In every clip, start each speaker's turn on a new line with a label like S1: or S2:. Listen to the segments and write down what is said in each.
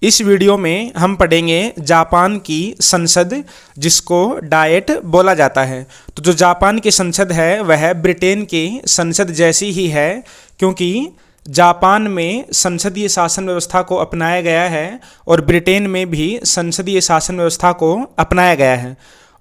S1: इस वीडियो में हम पढ़ेंगे जापान की संसद, जिसको डायट बोला जाता है। तो जो जापान की संसद है वह ब्रिटेन की संसद जैसी ही है, क्योंकि जापान में संसदीय शासन व्यवस्था को अपनाया गया है और ब्रिटेन में भी संसदीय शासन व्यवस्था को अपनाया गया है।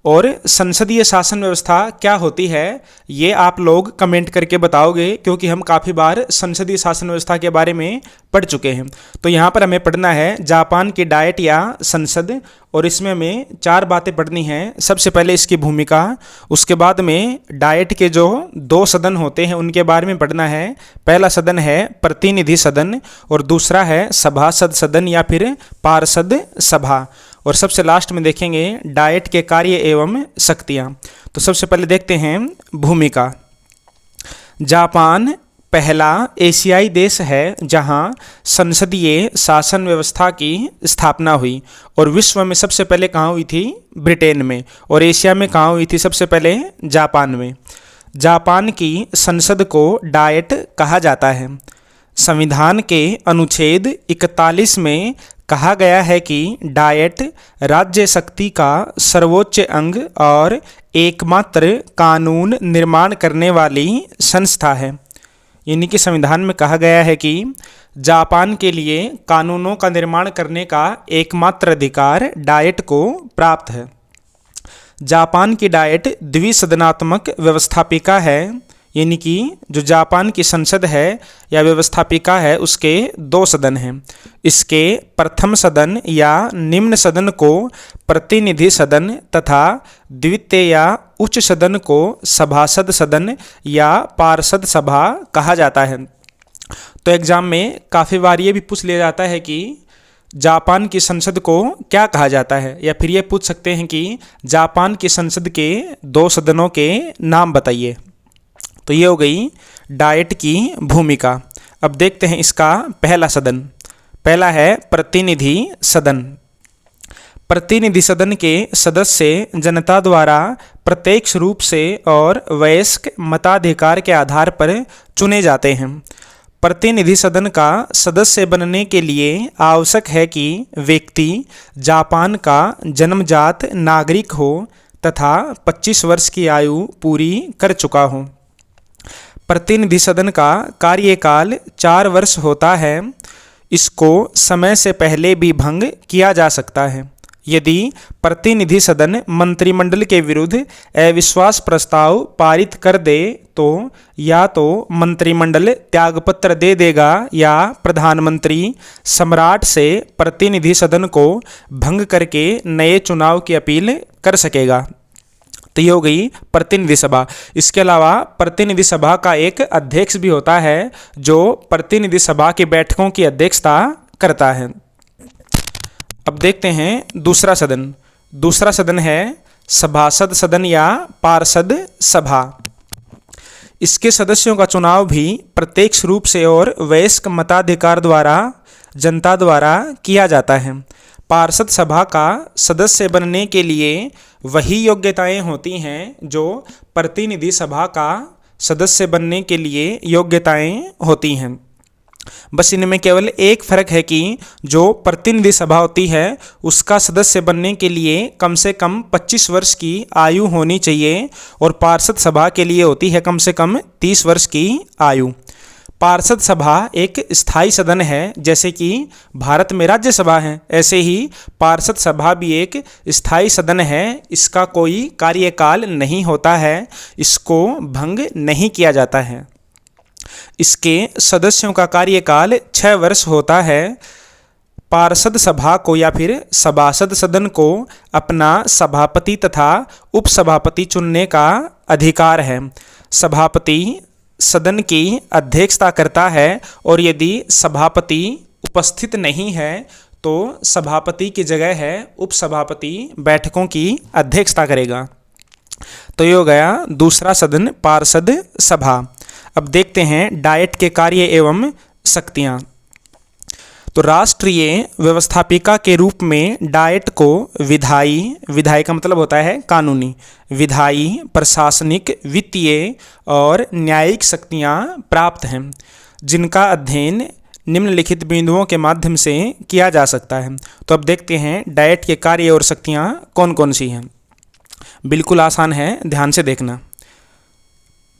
S1: और संसदीय शासन व्यवस्था क्या होती है ये आप लोग कमेंट करके बताओगे, क्योंकि हम काफ़ी बार संसदीय शासन व्यवस्था के बारे में पढ़ चुके हैं। तो यहाँ पर हमें पढ़ना है जापान की डायट या संसद, और इसमें हमें 4 बातें पढ़नी हैं। सबसे पहले इसकी भूमिका, उसके बाद में डायट के जो 2 सदन होते हैं उनके बारे में पढ़ना है। पहला सदन है प्रतिनिधि सदन और दूसरा है सभासद सदन या फिर पार्षद सभा, और सबसे लास्ट में देखेंगे डायट के कार्य एवं शक्तियाँ। तो सबसे पहले देखते हैं भूमिका। जापान पहला एशियाई देश है जहां संसदीय शासन व्यवस्था की स्थापना हुई, और विश्व में सबसे पहले कहाँ हुई थी? ब्रिटेन में। और एशिया में कहाँ हुई थी? सबसे पहले जापान में। जापान की संसद को डायट कहा जाता है। संविधान के अनुच्छेद 41 में कहा गया है कि डायट राज्य शक्ति का सर्वोच्च अंग और एकमात्र कानून निर्माण करने वाली संस्था है। यानी कि संविधान में कहा गया है कि जापान के लिए कानूनों का निर्माण करने का एकमात्र अधिकार डायट को प्राप्त है। जापान की डायट द्विसदनात्मक व्यवस्थापिका है, यानी कि जो जापान की संसद है या व्यवस्थापिका है उसके 2 सदन हैं। इसके प्रथम सदन या निम्न सदन को प्रतिनिधि सदन तथा द्वितीय या उच्च सदन को सभासद सदन या पार्षद सभा कहा जाता है। तो एग्जाम में काफ़ी बार ये भी पूछ लिया जाता है कि जापान की संसद को क्या कहा जाता है, या फिर ये पूछ सकते हैं कि जापान की संसद के 2 सदनों के नाम बताइए। तो ये हो गई डायट की भूमिका। अब देखते हैं इसका पहला सदन। पहला है प्रतिनिधि सदन। प्रतिनिधि सदन के सदस्य जनता द्वारा प्रत्यक्ष रूप से और वयस्क मताधिकार के आधार पर चुने जाते हैं। प्रतिनिधि सदन का सदस्य बनने के लिए आवश्यक है कि व्यक्ति जापान का जन्मजात नागरिक हो तथा 25 वर्ष की आयु पूरी कर चुका हो। प्रतिनिधि सदन का कार्यकाल 4 वर्ष होता है। इसको समय से पहले भी भंग किया जा सकता है। यदि प्रतिनिधि सदन मंत्रिमंडल के विरुद्ध अविश्वास प्रस्ताव पारित कर दे तो या तो मंत्रिमंडल त्यागपत्र दे देगा या प्रधानमंत्री सम्राट से प्रतिनिधि सदन को भंग करके नए चुनाव की अपील कर सकेगा। तो ये हो गई प्रतिनिधि सभा। इसके अलावा प्रतिनिधि सभा का एक अध्यक्ष भी होता है जो प्रतिनिधि सभा की बैठकों की अध्यक्षता करता है। अब देखते हैं दूसरा सदन। दूसरा सदन है सभासद सदन या पार्षद सभा। इसके सदस्यों का चुनाव भी प्रत्यक्ष रूप से और वयस्क मताधिकार द्वारा जनता द्वारा किया जाता है। पार्षद सभा का सदस्य बनने के लिए वही योग्यताएं होती हैं जो प्रतिनिधि सभा का सदस्य बनने के लिए योग्यताएं होती हैं। बस इनमें केवल एक फ़र्क है कि जो प्रतिनिधि सभा होती है उसका सदस्य बनने के लिए कम से कम 25 वर्ष की आयु होनी चाहिए, और पार्षद सभा के लिए होती है कम से कम 30 वर्ष की आयु। पार्षद सभा एक स्थायी सदन है, जैसे कि भारत में राज्यसभा है, ऐसे ही पार्षद सभा भी एक स्थायी सदन है। इसका कोई कार्यकाल नहीं होता है, इसको भंग नहीं किया जाता है। इसके सदस्यों का कार्यकाल 6 वर्ष होता है। पार्षद सभा को या फिर सभासद सदन को अपना सभापति तथा उपसभापति चुनने का अधिकार है। सभापति सदन की अध्यक्षता करता है, और यदि सभापति उपस्थित नहीं है तो सभापति की जगह है उपसभापति बैठकों की अध्यक्षता करेगा। तो ये हो गया दूसरा सदन पार्षद सभा। अब देखते हैं डायट के कार्य एवं शक्तियाँ। तो राष्ट्रीय व्यवस्थापिका के रूप में डायट को विधायी का मतलब होता है कानूनी, विधायी, प्रशासनिक, वित्तीय और न्यायिक शक्तियाँ प्राप्त हैं, जिनका अध्ययन निम्नलिखित बिंदुओं के माध्यम से किया जा सकता है। तो अब देखते हैं डाइट के कार्य और शक्तियाँ कौन कौन सी हैं। बिल्कुल आसान है, ध्यान से देखना।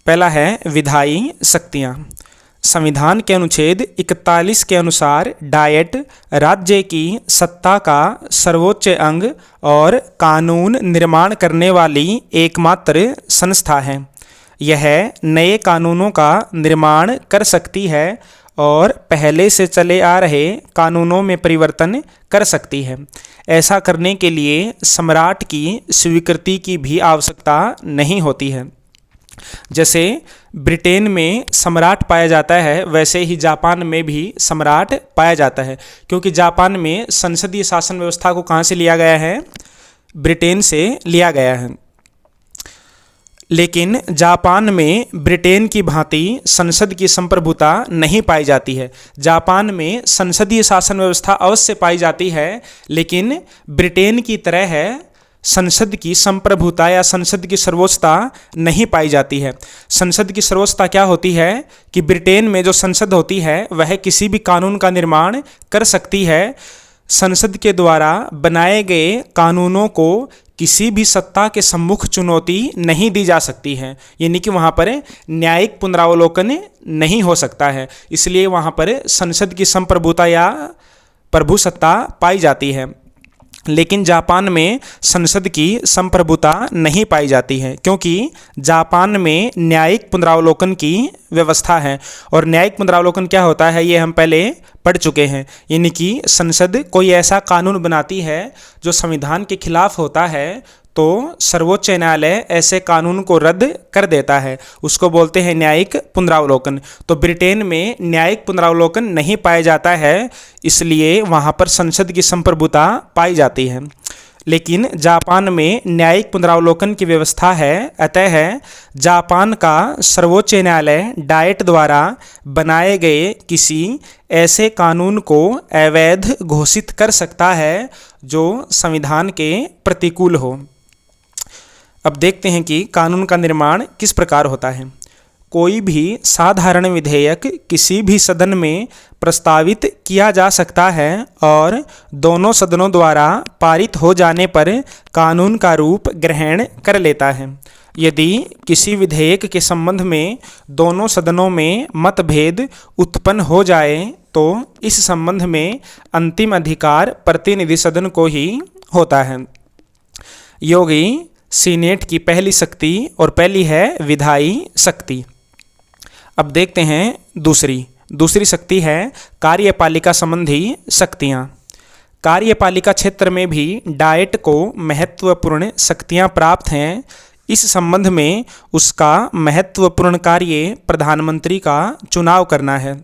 S1: पहला है विधायी शक्तियाँ। संविधान के अनुच्छेद 41 के अनुसार डाइट राज्य की सत्ता का सर्वोच्च अंग और कानून निर्माण करने वाली एकमात्र संस्था है। यह नए कानूनों का निर्माण कर सकती है और पहले से चले आ रहे कानूनों में परिवर्तन कर सकती है। ऐसा करने के लिए सम्राट की स्वीकृति की भी आवश्यकता नहीं होती है। जैसे ब्रिटेन में सम्राट पाया जाता है, वैसे ही जापान में भी सम्राट पाया जाता है, क्योंकि जापान में संसदीय शासन व्यवस्था को कहाँ से लिया गया है? ब्रिटेन से लिया गया है। लेकिन जापान में ब्रिटेन की भांति संसद की संप्रभुता नहीं पाई जाती है। जापान में संसदीय शासन व्यवस्था अवश्य पाई जाती है, लेकिन ब्रिटेन की तरह है संसद की संप्रभुता या संसद की सर्वोच्चता नहीं पाई जाती है। संसद की सर्वोच्चता क्या होती है कि ब्रिटेन में जो संसद होती है वह किसी भी कानून का निर्माण कर सकती है। संसद के द्वारा बनाए गए कानूनों को किसी भी सत्ता के सम्मुख चुनौती नहीं दी जा सकती है, यानी कि वहाँ पर न्यायिक पुनरावलोकन नहीं हो सकता है। इसलिए वहाँ पर संसद की संप्रभुता या प्रभुसत्ता पाई जाती है। लेकिन जापान में संसद की संप्रभुता नहीं पाई जाती है, क्योंकि जापान में न्यायिक पुनरावलोकन की व्यवस्था है। और न्यायिक पुनरावलोकन क्या होता है ये हम पहले पढ़ चुके हैं, यानी कि संसद कोई ऐसा कानून बनाती है जो संविधान के खिलाफ होता है, तो सर्वोच्च न्यायालय ऐसे कानून को रद्द कर देता है। उसको बोलते हैं न्यायिक पुनरावलोकन। तो ब्रिटेन में न्यायिक पुनरावलोकन नहीं पाया जाता है, इसलिए वहाँ पर संसद की संप्रभुता पाई जाती है। लेकिन जापान में न्यायिक पुनरावलोकन की व्यवस्था है। अतः जापान का सर्वोच्च न्यायालय डाइट द्वारा बनाए गए किसी ऐसे कानून को अवैध घोषित कर सकता है जो संविधान के प्रतिकूल हो। अब देखते हैं कि कानून का निर्माण किस प्रकार होता है। कोई भी साधारण विधेयक किसी भी सदन में प्रस्तावित किया जा सकता है और दोनों सदनों द्वारा पारित हो जाने पर कानून का रूप ग्रहण कर लेता है। यदि किसी विधेयक के संबंध में दोनों सदनों में मतभेद उत्पन्न हो जाए तो इस संबंध में अंतिम अधिकार प्रतिनिधि सदन को ही होता है। योगी सीनेट की पहली शक्ति और पहली है विधायी शक्ति। अब देखते हैं दूसरी शक्ति है कार्यपालिका संबंधी शक्तियाँ। कार्यपालिका क्षेत्र में भी डाइट को महत्वपूर्ण शक्तियाँ प्राप्त हैं। इस संबंध में उसका महत्वपूर्ण कार्य प्रधानमंत्री का चुनाव करना है।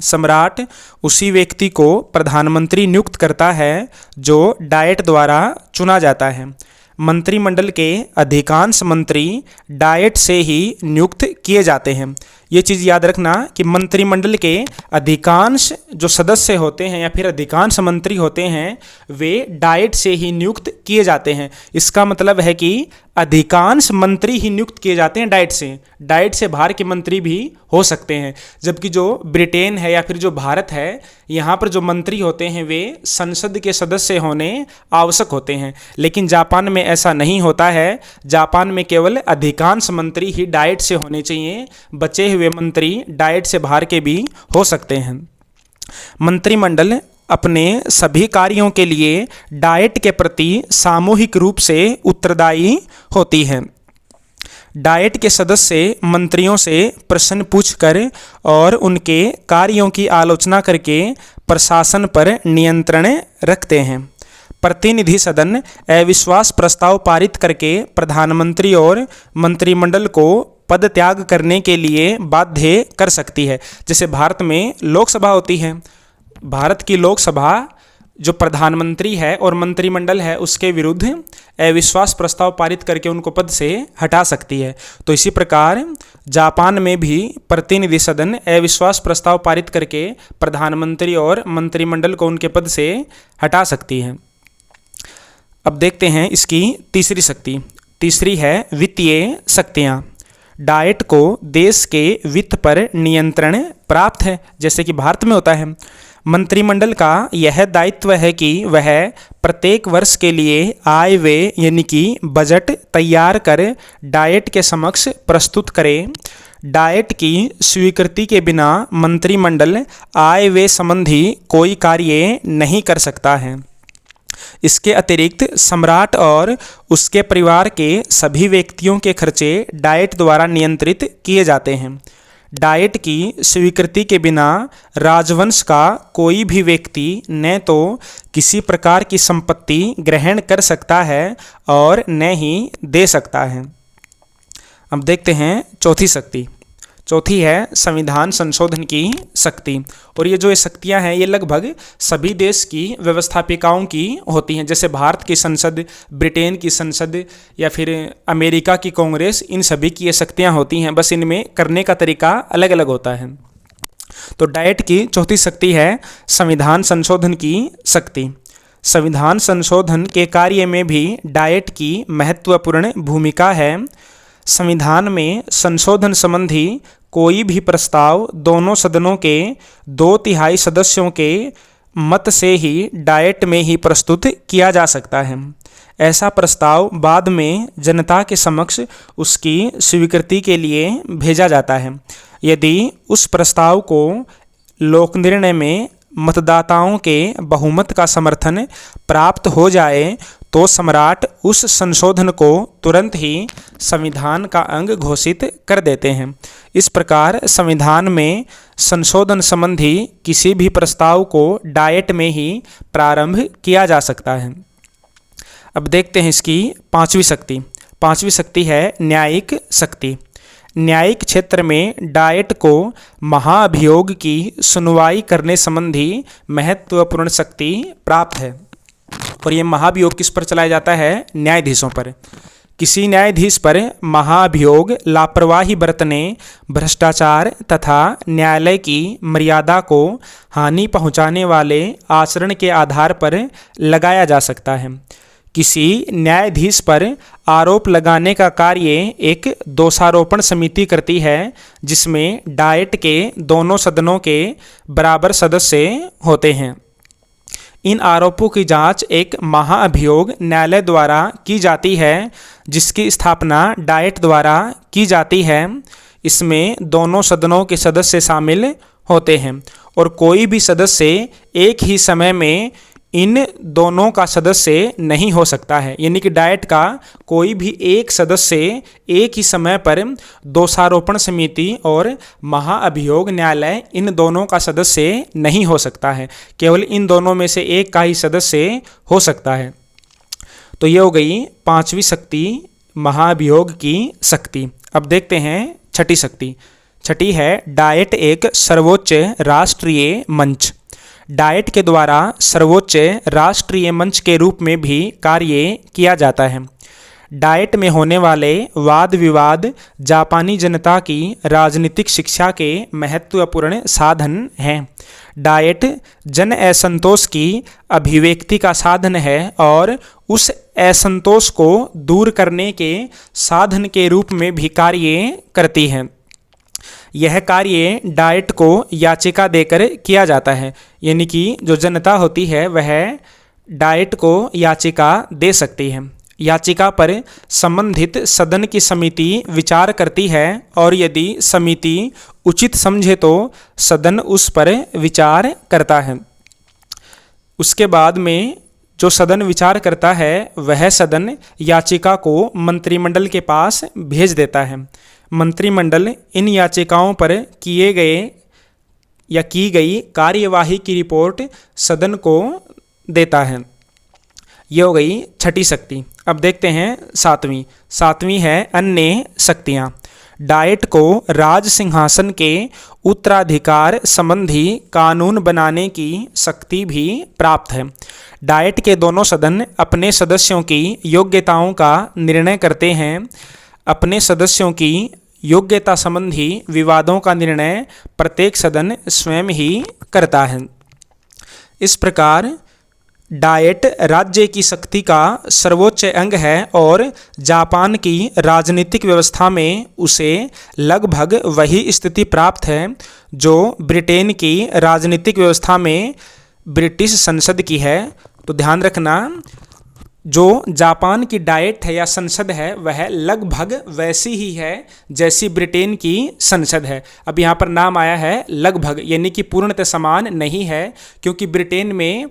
S1: सम्राट उसी व्यक्ति को प्रधानमंत्री नियुक्त करता है जो डाइट द्वारा चुना जाता है। मंत्रिमंडल के अधिकांश मंत्री डाइट से ही नियुक्त किए जाते हैं। ये चीज़ याद रखना कि मंत्रिमंडल के अधिकांश जो सदस्य होते हैं या फिर अधिकांश मंत्री होते हैं वे डाइट से ही नियुक्त किए जाते हैं। इसका मतलब है कि अधिकांश मंत्री ही नियुक्त किए जाते हैं डाइट से बाहर के मंत्री भी हो सकते हैं। जबकि जो ब्रिटेन है या फिर जो भारत है, यहाँ पर जो मंत्री होते हैं वे संसद के सदस्य होने आवश्यक होते हैं। लेकिन जापान में ऐसा नहीं होता है। जापान में केवल अधिकांश मंत्री ही डाइट से होने चाहिए, बचे हुए मंत्री डाइट से बाहर के भी हो सकते हैं। मंत्रिमंडल अपने सभी कार्यों के लिए डाइट के प्रति सामूहिक रूप से उत्तरदायी होती है। डाइट के सदस्य मंत्रियों से प्रश्न पूछकर और उनके कार्यों की आलोचना करके प्रशासन पर नियंत्रण रखते हैं। प्रतिनिधि सदन अविश्वास प्रस्ताव पारित करके प्रधानमंत्री और मंत्रिमंडल को पद त्याग करने के लिए बाध्य कर सकती है। जैसे भारत में लोकसभा होती है, भारत की लोकसभा जो प्रधानमंत्री है और मंत्रिमंडल है उसके विरुद्ध अविश्वास प्रस्ताव पारित करके उनको पद से हटा सकती है। तो इसी प्रकार जापान में भी प्रतिनिधि सदन अविश्वास प्रस्ताव पारित करके प्रधानमंत्री और मंत्रिमंडल को उनके पद से हटा सकती है। अब देखते हैं इसकी तीसरी शक्ति। तीसरी है वित्तीय शक्तियाँ। डाइट को देश के वित्त पर नियंत्रण प्राप्त है, जैसे कि भारत में होता है। मंत्रिमंडल का यह दायित्व है कि वह प्रत्येक वर्ष के लिए आय व्यय यानी कि बजट तैयार कर डाइट के समक्ष प्रस्तुत करे। डाइट की स्वीकृति के बिना मंत्रिमंडल आय व्यय संबंधी कोई कार्य नहीं कर सकता है। इसके अतिरिक्त सम्राट और उसके परिवार के सभी व्यक्तियों के खर्चे डाइट द्वारा नियंत्रित किए जाते हैं। डाइट की स्वीकृति के बिना राजवंश का कोई भी व्यक्ति न तो किसी प्रकार की संपत्ति ग्रहण कर सकता है और न ही दे सकता है। अब देखते हैं चौथी शक्ति। चौथी है संविधान संशोधन की शक्ति। और ये जो ये शक्तियाँ हैं ये लगभग सभी देश की व्यवस्थापिकाओं की होती हैं, जैसे भारत की संसद, ब्रिटेन की संसद या फिर अमेरिका की कांग्रेस, इन सभी की ये शक्तियाँ होती हैं, बस इनमें करने का तरीका अलग अलग होता है। तो डाइट की चौथी शक्ति है संविधान संशोधन की शक्ति। संविधान संशोधन के कार्य में भी डाइट की महत्वपूर्ण भूमिका है। संविधान में संशोधन संबंधी कोई भी प्रस्ताव दोनों सदनों के 2/3 सदस्यों के मत से ही डाइट में ही प्रस्तुत किया जा सकता है। ऐसा प्रस्ताव बाद में जनता के समक्ष उसकी स्वीकृति के लिए भेजा जाता है। यदि उस प्रस्ताव को लोक निर्णय में मतदाताओं के बहुमत का समर्थन प्राप्त हो जाए तो सम्राट उस संशोधन को तुरंत ही संविधान का अंग घोषित कर देते हैं। इस प्रकार संविधान में संशोधन संबंधी किसी भी प्रस्ताव को डाइट में ही प्रारंभ किया जा सकता है। अब देखते हैं इसकी पांचवी शक्ति। पांचवी शक्ति है न्यायिक शक्ति। न्यायिक क्षेत्र में डाइट को महाभियोग की सुनवाई करने संबंधी महत्वपूर्ण शक्ति प्राप्त है। और ये महाभियोग किस पर चलाया जाता है? न्यायाधीशों पर। किसी न्यायाधीश पर महाभियोग लापरवाही बरतने, भ्रष्टाचार तथा न्यायालय की मर्यादा को हानि पहुंचाने वाले आचरण के आधार पर लगाया जा सकता है। किसी न्यायाधीश पर आरोप लगाने का कार्य एक दोषारोपण समिति करती है, जिसमें डाइट के दोनों सदनों के बराबर सदस्य होते हैं। इन आरोपों की जांच एक महाअभियोग न्यायालय द्वारा की जाती है, जिसकी स्थापना डाइट द्वारा की जाती है। इसमें दोनों सदनों के सदस्य शामिल होते हैं और कोई भी सदस्य एक ही समय में इन दोनों का सदस्य नहीं हो सकता है। यानी कि डाइट का कोई भी एक सदस्य एक ही समय पर दोषारोपण समिति और महाअभियोग न्यायालय इन दोनों का सदस्य नहीं हो सकता है। केवल इन दोनों में से एक का ही सदस्य हो सकता है। तो ये हो गई पांचवी शक्ति, महाअभियोग की शक्ति। अब देखते हैं छठी शक्ति। छठी है डाइट एक सर्वोच्च राष्ट्रीय मंच। डाइट के द्वारा सर्वोच्च राष्ट्रीय मंच के रूप में भी कार्य किया जाता है। डाइट में होने वाले वाद विवाद जापानी जनता की राजनीतिक शिक्षा के महत्वपूर्ण साधन हैं। डाइट जन असंतोष की अभिव्यक्ति का साधन है और उस असंतोष को दूर करने के साधन के रूप में भी कार्य करती है। यह कार्य डाइट को याचिका देकर किया जाता है। यानी कि जो जनता होती है वह डाइट को याचिका दे सकती है। याचिका पर संबंधित सदन की समिति विचार करती है और यदि समिति उचित समझे तो सदन उस पर विचार करता है। उसके बाद में जो सदन विचार करता है वह सदन याचिका को मंत्रिमंडल के पास भेज देता है। मंत्रिमंडल इन याचिकाओं पर किए गए या की गई कार्यवाही की रिपोर्ट सदन को देता है। ये हो गई छठी शक्ति। अब देखते हैं सातवीं। सातवीं है अन्य शक्तियाँ। डाइट को राज सिंहासन के उत्तराधिकार संबंधी कानून बनाने की शक्ति भी प्राप्त है। डाइट के दोनों सदन अपने सदस्यों की योग्यताओं का निर्णय करते हैं। अपने सदस्यों की योग्यता संबंधी विवादों का निर्णय प्रत्येक सदन स्वयं ही करता है। इस प्रकार डाइट राज्य की शक्ति का सर्वोच्च अंग है और जापान की राजनीतिक व्यवस्था में उसे लगभग वही स्थिति प्राप्त है जो ब्रिटेन की राजनीतिक व्यवस्था में ब्रिटिश संसद की है। तो ध्यान रखना, जो जापान की डाइट है या संसद है वह लगभग वैसी ही है जैसी ब्रिटेन की संसद है। अब यहाँ पर नाम आया है लगभग, यानी कि पूर्णतः समान नहीं है, क्योंकि ब्रिटेन में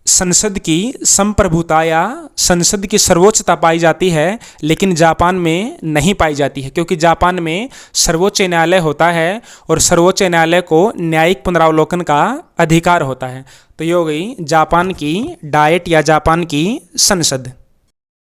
S1: संसद की संप्रभुता या संसद की सर्वोच्चता पाई जाती है, लेकिन जापान में नहीं पाई जाती है, क्योंकि जापान में सर्वोच्च न्यायालय होता है और सर्वोच्च न्यायालय को न्यायिक पुनरावलोकन का अधिकार होता है। तो ये हो गई जापान की डाइट या जापान की संसद।